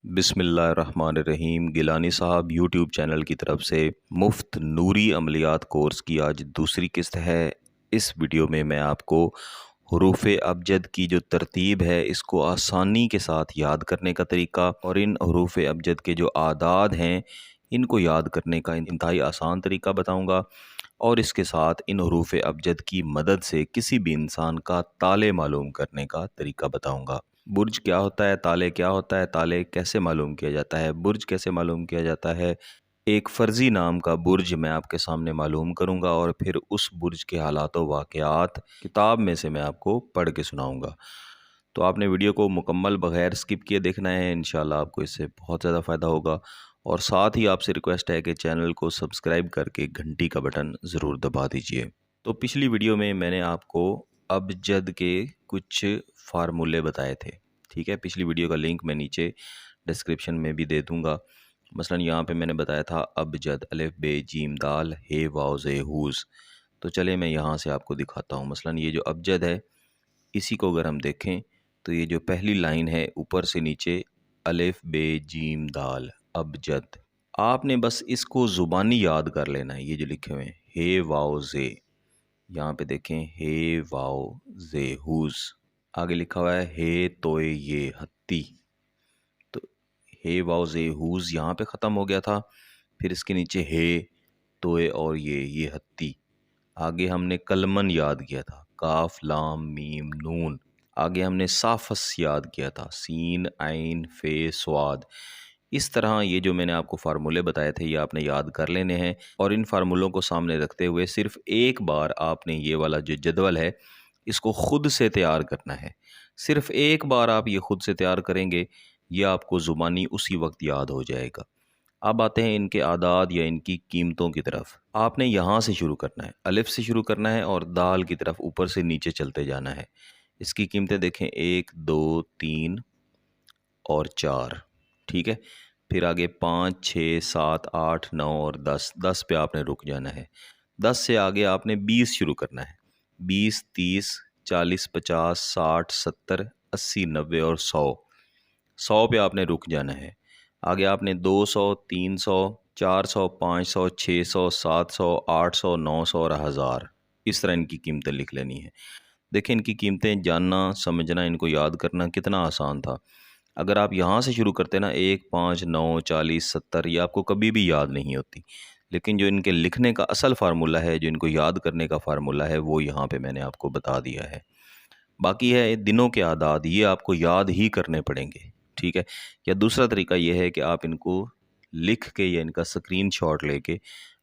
बिस्मिल्लाहिर्रहमानिर्रहीम। गिलानी साहब YouTube channel की तरफ से मुफ्त नूरी अमलियात कोर्स की आज दूसरी किस्त है। इस वीडियो में मैं आपको हरूफ अबजद की जो तरतीब है इसको आसानी के साथ याद करने का तरीका और इन हरूफ अबजद के जो आदाद हैं इनको याद करने का इंतहाई आसान तरीका बताऊंगा और इसके साथ इन हरूफ अबजद की मदद से किसी भी इंसान का ताले मालूम करने का तरीका बताऊंगा। बुर्ज क्या होता है, ताले क्या होता है, ताले कैसे मालूम किया जाता है, बुर्ज कैसे मालूम किया जाता है। एक फ़र्ज़ी नाम का बुर्ज मैं आपके सामने मालूम करूंगा और फिर उस बुर्ज के हालात व वाक़यात किताब में से मैं आपको पढ़ के सुनाऊंगा। तो आपने वीडियो को मुकम्मल बग़ैर स्किप किए देखना है। इंशाल्लाह आपको इससे बहुत ज़्यादा फ़ायदा होगा और साथ ही आपसे रिक्वेस्ट है कि चैनल को सब्सक्राइब करके घंटी का बटन ज़रूर दबा दीजिए। तो पिछली वीडियो में मैंने आपको अबजद के कुछ फार्मूले बताए थे, ठीक है। पिछली वीडियो का लिंक मैं नीचे डिस्क्रिप्शन में भी दे दूँगा। मसलन यहाँ पे मैंने बताया था अबजद अलिफ बे जीम दाल हे वाव ज़े हूज़। तो चले मैं यहाँ से आपको दिखाता हूँ। मसलन ये जो अबजद है इसी को अगर हम देखें तो ये जो पहली लाइन है ऊपर से नीचे अलिफ बे जीम दाल अबजद, आपने बस इसको ज़ुबानी याद कर लेना है। ये जो लिखे हुए हैं हे वाव ज़े, यहाँ पे देखें हे वाव ज़े हूज़, आगे लिखा हुआ है हे तोए ये हत्ती। तो हे वाव ज़े हूज़ यहाँ पे ख़त्म हो गया था, फिर इसके नीचे हे तोए और ये हत्ती। आगे हमने कलमन याद किया था काफ लाम मीम नून। आगे हमने साफस याद किया था सीन आइन फे स्वाद। इस तरह ये जो मैंने आपको फार्मूले बताए थे ये आपने याद कर लेने हैं और इन फार्मूलों को सामने रखते हुए सिर्फ एक बार आपने ये वाला जो जदवल है इसको ख़ुद से तैयार करना है। सिर्फ एक बार आप ये ख़ुद से तैयार करेंगे, ये आपको ज़ुबानी उसी वक्त याद हो जाएगा। अब आते हैं इनके आदाद या इनकी कीमतों की तरफ। आपने यहाँ से शुरू करना है, अलिफ से शुरू करना है और दाल की तरफ ऊपर से नीचे चलते जाना है। इसकी कीमतें देखें 1, 2, 3 और 4, ठीक है। फिर आगे 5, 6, 7, 8, 9 और 10। 10 पे आपने रुक जाना है। 10 से आगे आपने 20 शुरू करना है। 20, 30, 40, 50, 60, 70, 80, 90 और 100। 100 पे आपने रुक जाना है। आगे आपने 200, 300, 400, 500, 600, 700, 800, 900 और 1000 इस तरह इनकी कीमतें लिख लेनी है। देखें इनकी कीमतें जानना, समझना, इनको याद करना कितना आसान था। अगर आप यहाँ से शुरू करते ना 1, 5, 9, 40, 70, ये आपको कभी भी याद नहीं होती। लेकिन जो इनके लिखने का असल फार्मूला है, जो इनको याद करने का फार्मूला है, वो यहाँ पे मैंने आपको बता दिया है। बाकी है दिनों के आदाद, ये आपको याद ही करने पड़ेंगे, ठीक है। या दूसरा तरीका ये है कि आप इनको लिख के या इनका स्क्रीनशॉट लेके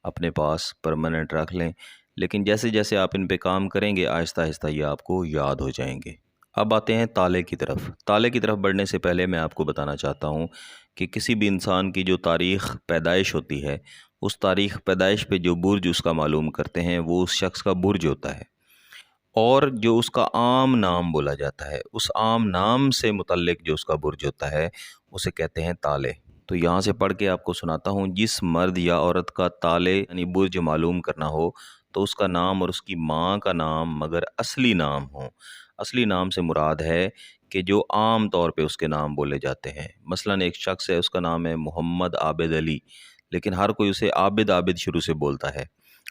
अपने पास परमानेंट रख लें। लेकिन जैसे जैसे आप इन पे काम करेंगे आहिस्ता आहिस्ता ये आपको याद हो जाएंगे। अब आते हैं ताले की तरफ। ताले की तरफ बढ़ने से पहले मैं आपको बताना चाहता हूँ कि किसी भी इंसान की जो तारीख़ पैदाइश होती है उस तारीख़ पैदाइश पे जो बुर्ज उसका मालूम करते हैं वो उस शख्स का बुर्ज होता है और जो उसका आम नाम बोला जाता है उस आम नाम से मुतल्लिक जो उसका बुर्ज होता है उसे कहते हैं ताले। तो यहाँ से पढ़ के आपको सुनाता हूँ। जिस मर्द या औरत का ताले यानी बुर्ज मालूम करना हो तो उसका नाम और उसकी माँ का नाम मगर असली नाम हो। असली नाम से मुराद है कि जो आम तौर पे उसके नाम बोले जाते हैं। मसलन एक शख्स है उसका नाम है मोहम्मद आबिद अली, लेकिन हर कोई उसे आबिद आबिद शुरू से बोलता है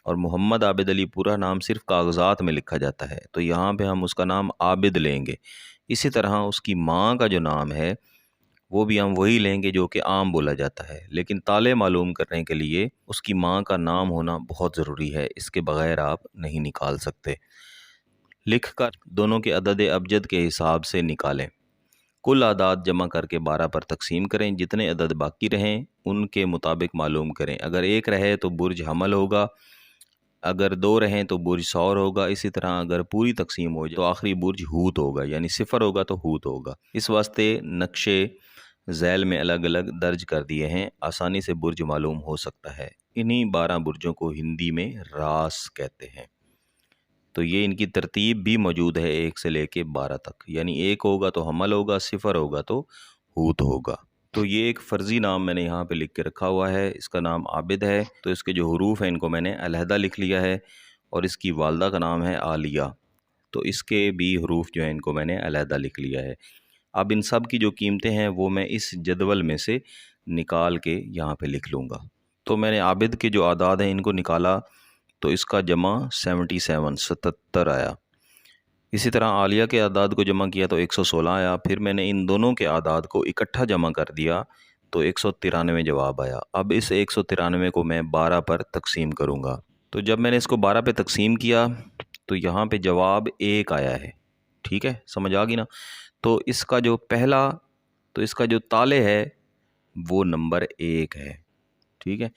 और मोहम्मद आबिद अली पूरा नाम सिर्फ कागज़ात में लिखा जाता है, तो यहाँ पे हम उसका नाम आबिद लेंगे। इसी तरह उसकी माँ का जो नाम है वो भी हम वही लेंगे जो कि आम बोला जाता है। लेकिन ताले मालूम करने के लिए उसकी माँ का नाम होना बहुत ज़रूरी है, इसके बग़ैर आप नहीं निकाल सकते। लिख कर दोनों के अदद अबजद के हिसाब से निकालें। कुल आदाद जमा करके 12 पर तकसीम करें। जितने अदद बाकी रहें उनके मुताबिक मालूम करें। अगर 1 रहे तो बुर्ज हमल होगा, अगर 2 रहें तो बुर्ज सौर होगा। इसी तरह अगर पूरी तकसीम हो जाए तो आखिरी बुर्ज हूत होगा, यानी 0 होगा तो हूत होगा। इस वास्ते नक्शे झैल में अलग अलग दर्ज कर दिए हैं, आसानी से बुर्ज मालूम हो सकता है। इन्हीं 12 बुर्जों को हिंदी में रास कहते हैं। तो ये इनकी तरतीब भी मौजूद है 1 से लेके 12 तक, यानी 1 होगा तो हमल होगा, 0 होगा तो हूत होगा। तो ये एक फ़र्ज़ी नाम मैंने यहाँ पे लिख के रखा हुआ है, इसका नाम आबिद है। तो इसके जो हरूफ हैं इनको मैंने अलहदा लिख लिया है और इसकी वालदा का नाम है आलिया, तो इसके भी हरूफ जो हैं इनको मैंने अलहदा लिख लिया है। اب ان سب کی جو قیمتیں ہیں وہ میں اس جدول میں سے نکال کے یہاں پہ لکھ لوں گا۔ تو میں نے عابد کے جو اعداد ہیں ان کو نکالا تو اس کا جمع 77 آیا۔ اسی طرح عالیہ کے اعداد کو جمع کیا تو 116 آیا۔ پھر میں نے ان دونوں کے اعداد کو اکٹھا جمع کر دیا تو 193 جواب آیا۔ اب اس 193 کو میں 12 پر تقسیم کروں گا۔ تو جب میں نے اس کو 12 پہ تقسیم کیا تو یہاں پہ جواب 1 آیا ہے۔ ٹھیک ہے، سمجھ آ گئی نا؟ تو اس کا جو تالے ہے وہ نمبر 1 ہے۔ ٹھیک ہے،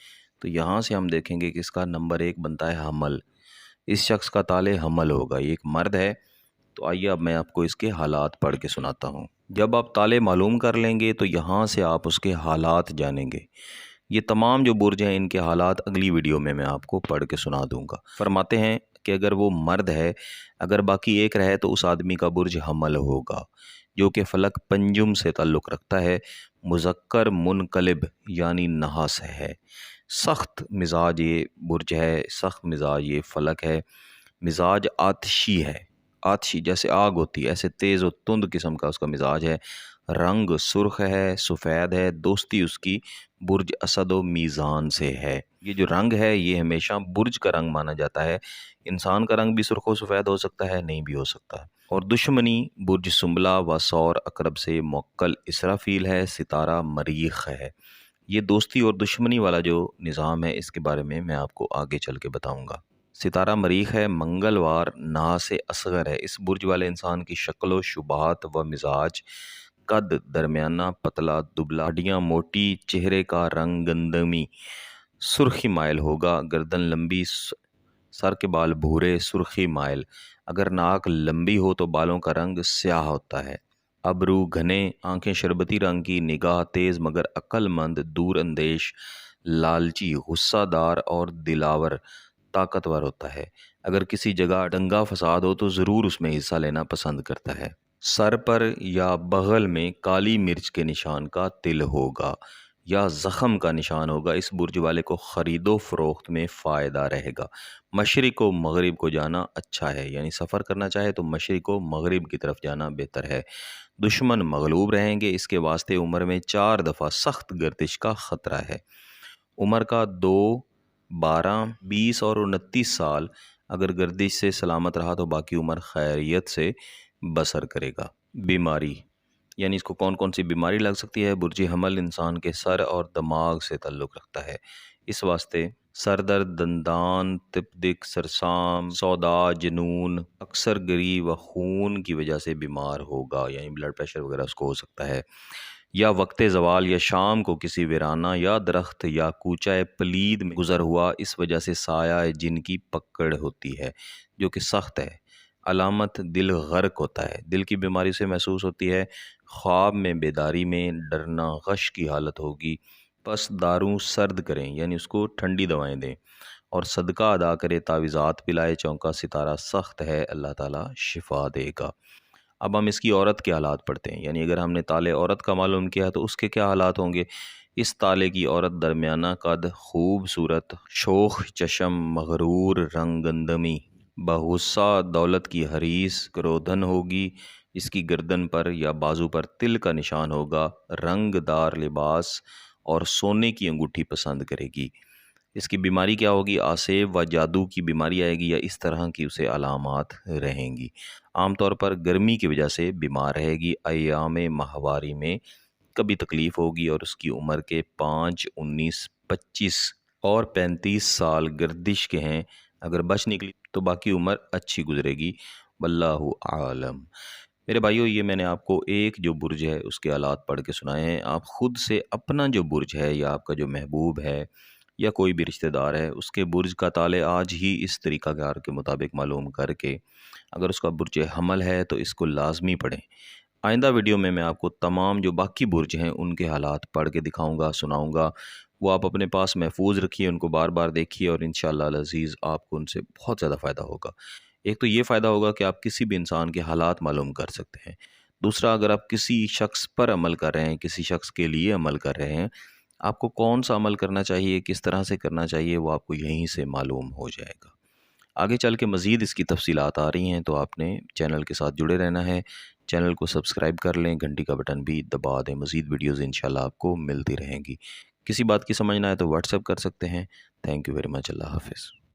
تو یہاں سے ہم دیکھیں گے کہ اس کا نمبر 1 بنتا ہے حمل۔ اس شخص کا تالے حمل ہوگا، یہ ایک مرد ہے۔ تو آئیے اب میں آپ کو اس کے حالات پڑھ کے سناتا ہوں۔ جب آپ تالے معلوم کر لیں گے تو یہاں سے آپ اس کے حالات جانیں گے۔ یہ تمام جو برج ہیں ان کے حالات اگلی ویڈیو میں آپ کو پڑھ کے سنا دوں گا۔ فرماتے ہیں کہ اگر وہ مرد ہے، اگر باقی ایک رہے تو اس آدمی کا برج حمل ہوگا، جو کہ فلک پنجم سے تعلق رکھتا ہے، مذکر منقلب یعنی نحس ہے، سخت مزاج یہ برج ہے، سخت مزاج یہ فلک ہے، مزاج آتشی ہے، آتشی جیسے آگ ہوتی ہے ایسے تیز و تند قسم کا اس کا مزاج ہے، رنگ سرخ ہے، سفید ہے، دوستی اس کی برج اسد و میزان سے ہے۔ یہ جو رنگ ہے یہ ہمیشہ برج کا رنگ مانا جاتا ہے، انسان کا رنگ بھی سرخ و سفید ہو سکتا ہے، نہیں بھی ہو سکتا۔ اور دشمنی برج سنبلہ و سور عقرب سے موکل اسرافیل ہے، ستارہ مریخ ہے۔ یہ دوستی اور دشمنی والا جو نظام ہے اس کے بارے میں آپ کو آگے چل کے بتاؤں گا۔ ستارہ مریخ ہے، منگلوار نحس اصغر ہے۔ اس برج والے انسان کی شکل و شباہت و مزاج، قد درمیانہ، پتلا دبلا، ہڈیاں موٹی، چہرے کا رنگ گندمی سرخی مائل ہوگا، گردن لمبی، سر کے بال بھورے سرخی مائل، اگر ناک لمبی ہو تو بالوں کا رنگ سیاہ ہوتا ہے، ابرو گھنے، آنکھیں شربتی رنگ کی، نگاہ تیز مگر عقل مند، دور اندیش، لالچی، غصہ دار اور دلاور، طاقتور ہوتا ہے، اگر کسی جگہ دنگا فساد ہو تو ضرور اس میں حصہ لینا پسند کرتا ہے، سر پر یا بغل میں کالی مرچ کے نشان کا تل ہوگا یا زخم کا نشان ہوگا، اس برج والے کو خرید و فروخت میں فائدہ رہے گا، مشرق و مغرب کو جانا اچھا ہے، یعنی سفر کرنا چاہے تو مشرق و مغرب کی طرف جانا بہتر ہے، دشمن مغلوب رہیں گے، اس کے واسطے عمر میں 4 دفعہ سخت گردش کا خطرہ ہے، عمر کا 2، 12، 20 اور 29 سال اگر گردش سے سلامت رہا تو باقی عمر خیریت سے بسر کرے گا۔ بیماری یعنی اس کو کون کون سی بیماری لگ سکتی ہے؟ برج حمل انسان کے سر اور دماغ سے تعلق رکھتا ہے، اس واسطے سر درد، دندان، تپدق، سرسام، سودا، جنون، اکثر گری و خون کی وجہ سے بیمار ہوگا، یعنی بلڈ پریشر وغیرہ اس کو ہو سکتا ہے، یا وقت زوال یا شام کو کسی ویرانہ یا درخت یا کوچہ پلید میں گزر ہوا، اس وجہ سے سایہ جن کی پکڑ ہوتی ہے جو کہ سخت ہے، علامت دل غرق ہوتا ہے، دل کی بیماری سے محسوس ہوتی ہے، خواب میں بیداری میں ڈرنا، غش کی حالت ہوگی، پس داروں سرد کریں یعنی اس کو ٹھنڈی دوائیں دیں اور صدقہ ادا کرے، تعویذات پلائے، چونکا ستارہ سخت ہے، اللہ تعالیٰ شفا دے گا۔ اب ہم اس کی عورت کے حالات پڑھتے ہیں، یعنی اگر ہم نے تالے عورت کا معلوم کیا تو اس کے کیا حالات ہوں گے؟ اس تالے کی عورت درمیانہ قد، خوبصورت، شوخ چشم، مغرور، رنگ گندمی، بغصہ، دولت کی حریص، کرودھن ہوگی، اس کی گردن پر یا بازو پر تل کا نشان ہوگا، رنگ دار لباس اور سونے کی انگوٹھی پسند کرے گی، اس کی بیماری کیا ہوگی؟ آسیب و جادو کی بیماری آئے گی یا اس طرح کی اسے علامات رہیں گی، عام طور پر گرمی کی وجہ سے بیمار رہے گی، ایام ماہواری میں کبھی تکلیف ہوگی اور اس کی عمر کے 5، 19، 25 اور 35 سال گردش کے ہیں، اگر بچ نکلی تو باقی عمر اچھی گزرے گی، واللہ عالم۔ میرے بھائیو، یہ میں نے آپ کو ایک جو برج ہے اس کے حالات پڑھ کے سنائے ہیں، آپ خود سے اپنا جو برج ہے یا آپ کا جو محبوب ہے یا کوئی بھی رشتہ دار ہے اس کے برج کا تالے آج ہی اس طریقہ کار کے مطابق معلوم کر کے اگر اس کا برج حمل ہے تو اس کو لازمی پڑھیں۔ آئندہ ویڈیو میں آپ کو تمام جو باقی برج ہیں ان کے حالات پڑھ کے دکھاؤں گا، سناؤں گا، وہ آپ اپنے پاس محفوظ رکھیے، ان کو بار بار دیکھیے اور انشاءاللہ العزیز آپ کو ان سے بہت زیادہ فائدہ ہوگا۔ ایک تو یہ فائدہ ہوگا کہ آپ کسی بھی انسان کے حالات معلوم کر سکتے ہیں، دوسرا اگر آپ کسی شخص پر عمل کر رہے ہیں، کسی شخص کے لیے عمل کر رہے ہیں، آپ کو کون سا عمل کرنا چاہیے، کس طرح سے کرنا چاہیے، وہ آپ کو یہیں سے معلوم ہو جائے گا۔ آگے چل کے مزید اس کی تفصیلات آ رہی ہیں تو آپ نے چینل کے ساتھ جڑے رہنا ہے، चैनल को सब्सक्राइब कर लें, घंटी का बटन भी दबा दें। मज़ीद वीडियोज़ इंशाल्लाह आपको मिलती रहेंगी। किसी बात की समझ ना आए तो व्हाट्सएप कर सकते हैं। Thank you very much. अल्लाह हाफ़िज़।